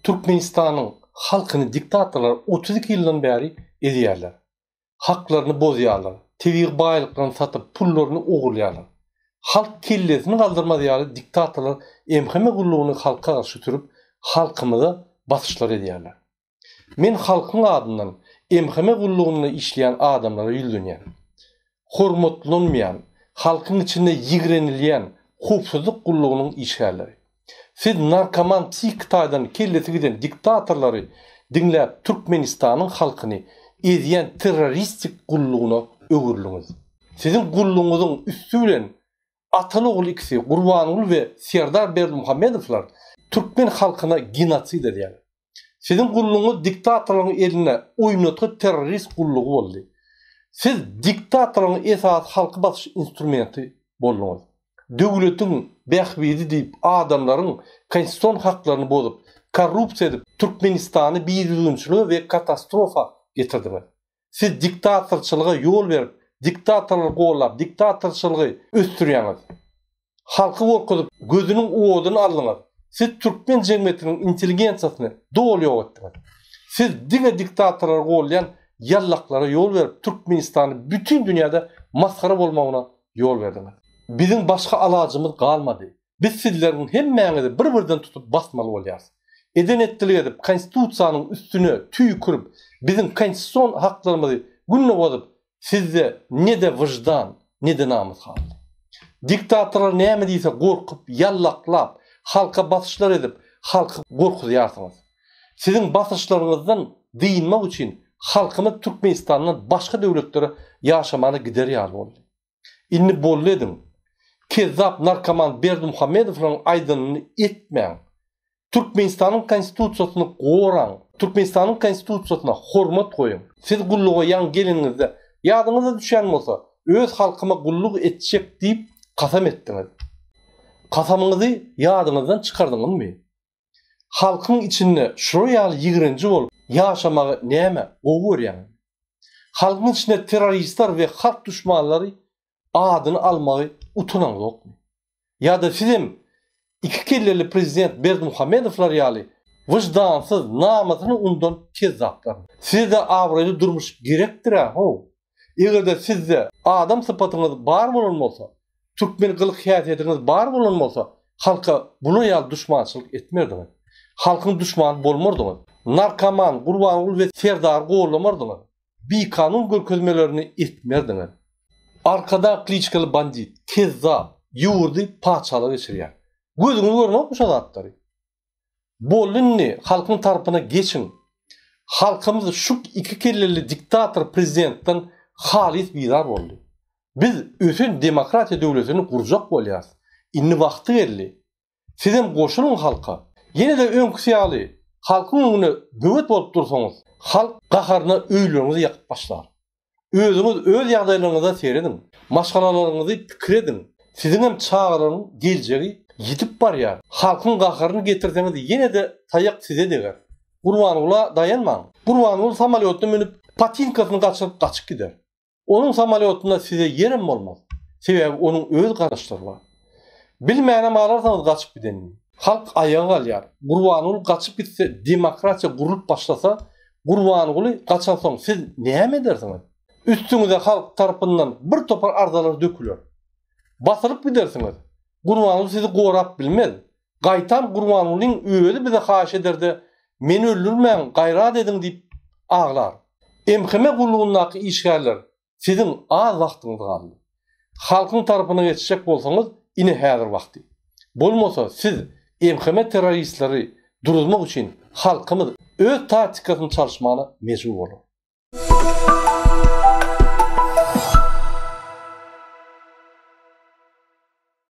Türkmenistan'ın halkını diktatorlar 32 yıldan beri ediyorlar. Haklarını bozuyorlar. Teviğ baylıklarını satıp pullarını oğurluyorlar. Halk kellesini kaldırma diyorlar. Diktatorlar emheme kulluğunu halka karşı türüp halkımıza basışlar ediyorlar. Men halkın adından emheme kulluğunu işleyen adamlara yüldünyen, hormatlanmayan, halkın içinde yigrenilyen hupsuzluk kulluğunun işlerleri. Siz narkoman psikitaydan kellesi giden diktatorları dinleyip Türkmenistan'ın halkını eziyen teröristik kulluğuna öğürlünüz. Sizin kulluğunuzun üstüyle Atalıoğlu ikisi Gurbanogul ve Serdar Berdimuhamedovlar Türkmen halkına genosid ediyor. Sizin kulluğunuz diktatorların eline oynatı terörist kulluğu oldu. Siz diktatorların esas halkı basış instrumenti boldunuz. Devletin behbidi deyip adamların konstitusyon haklarını bozup, korrupsiya edip Türkmenistan'ı bir üzüntülü ve katastrofa getirdiniz. Siz diktatorçılığa yol verip, diktatorları koğullap, diktatorçılığı östürüyorsunuz. Halkı korkutup, gözünün oğudunu aldınız. Siz Türkmen cemiyetinin intelligensiyasını doğuluyor ettiniz. Siz dine diktatorları koğullayan yallaklara yol verip, Türkmenistan'ı bütün dünyada maskara olmağına yol verdiniz. Bizim başka alacımız kalmadı. Biz sizlerin hemmeğinizi bir-birden tutup basmalı oluyoruz. Eden ettilik edip, konstitusiyanın üstüne tüy kurup, bizim konstitusyon haklarımızı günle bozup, sizde ne de vicdan, ne de namus kaldı. Diktatorlar ne mi deyse korkup, yallaklap, halka basışlar edip, halkı korkutuyorsunuz. Sizin basışlarınızdan değinmek için halkımız Türkmenistan'dan başka devletlere yaşamanı gideriyor oldu. İnni bollu edin. Kezzap narkoman Berdimuhamedov'un aydınını etmeyin. Türkmenistan'ın konstitusiyasını koran, Türkmenistan'ın konstitusiyasına hormat koyun. Siz kulluğa yan gelinizde yadınıza düşen olsa öz halkıma kulluk edecek deyip kasam ettiniz. Kasamınızı yadınızdan çıkardınız mı? Halkın içinde şuraya yigrenci ol, yaşamağı neyme, oğur yani. Halkın içinde teröristler ve halk düşmanları adını almayı utunan yok mu? Ya da sizin iki kelleli prezident Berdimuhamedovlar yali vicdansız namusunu undan kezzaplar. Sizde avraylı durmuş gerektir ha. Eğer de sizde adam sıfatınız bar bulunmasa, Türkmen kılık hiyatiyetiniz bar bulunmasa, halka buna yal düşmançılık etmerdiniz. Halkın düşmanı bolmardınız. Narkoman, Gurbanogul ve Serdar koğullamardınız. Bir kanun görkezmelerini etmerdiniz. Arkada kliçkalı bandit, kezzap, yurdu paçalı geçiriyor. Gözünü görün okmuş adatları. Bolunni halkın tarafına geçin. Halkımız şu iki kelleli diktator prezidentten halis bidar oldu. Biz ötün demokratiya devletini kuracak oluyoruz. İnni vakti geldi. Sizin koşulun halka. Yine de önküsiyalı. Halkın önüne böğüt olup dursanız, halk qaharına öylüğünüzü yakıp başlar. Özünüz öz yağdaylarınıza seyredin. Maşgalalarınızı fikredin. Sizin hem çağırın geleceği yitip var ya. Halkın qaharını getirseniz yine de tayak size deger. Gurbanogul'a dayanmayın. Gurbanogul samolyotuna minip patinkasını kaçıp gider. Onun samolyotunda size yerim olmaz. Sebebi onun öz karışları var. Bilmeyene ağlarsanız kaçıp gidenin. Halk ayağa alıyor. Gurbanogul kaçıp gitse, demokrasiya kurulup başlasa, Gurbanogul'u kaçan son siz neye mi edersiniz? Üstünüze halk tarafından bir topar ardalar dökülüyor. Basırıp gidersiniz. Gurbanogul sizi korap bilmez. Gaytan Gurbanogul'un öğüdü bize haş eder de meni öldürmeyin, gayrat edin deyip ağlar. Emheme kulluğundaki işgaller sizin az vaktiniz kaldı. Halkın tarafına geçecek bolsanız yine hazır vakti. Bolmasa siz emheme teröristleri durulmak için halkımız öz taktikasını çalışmana mecbur olur.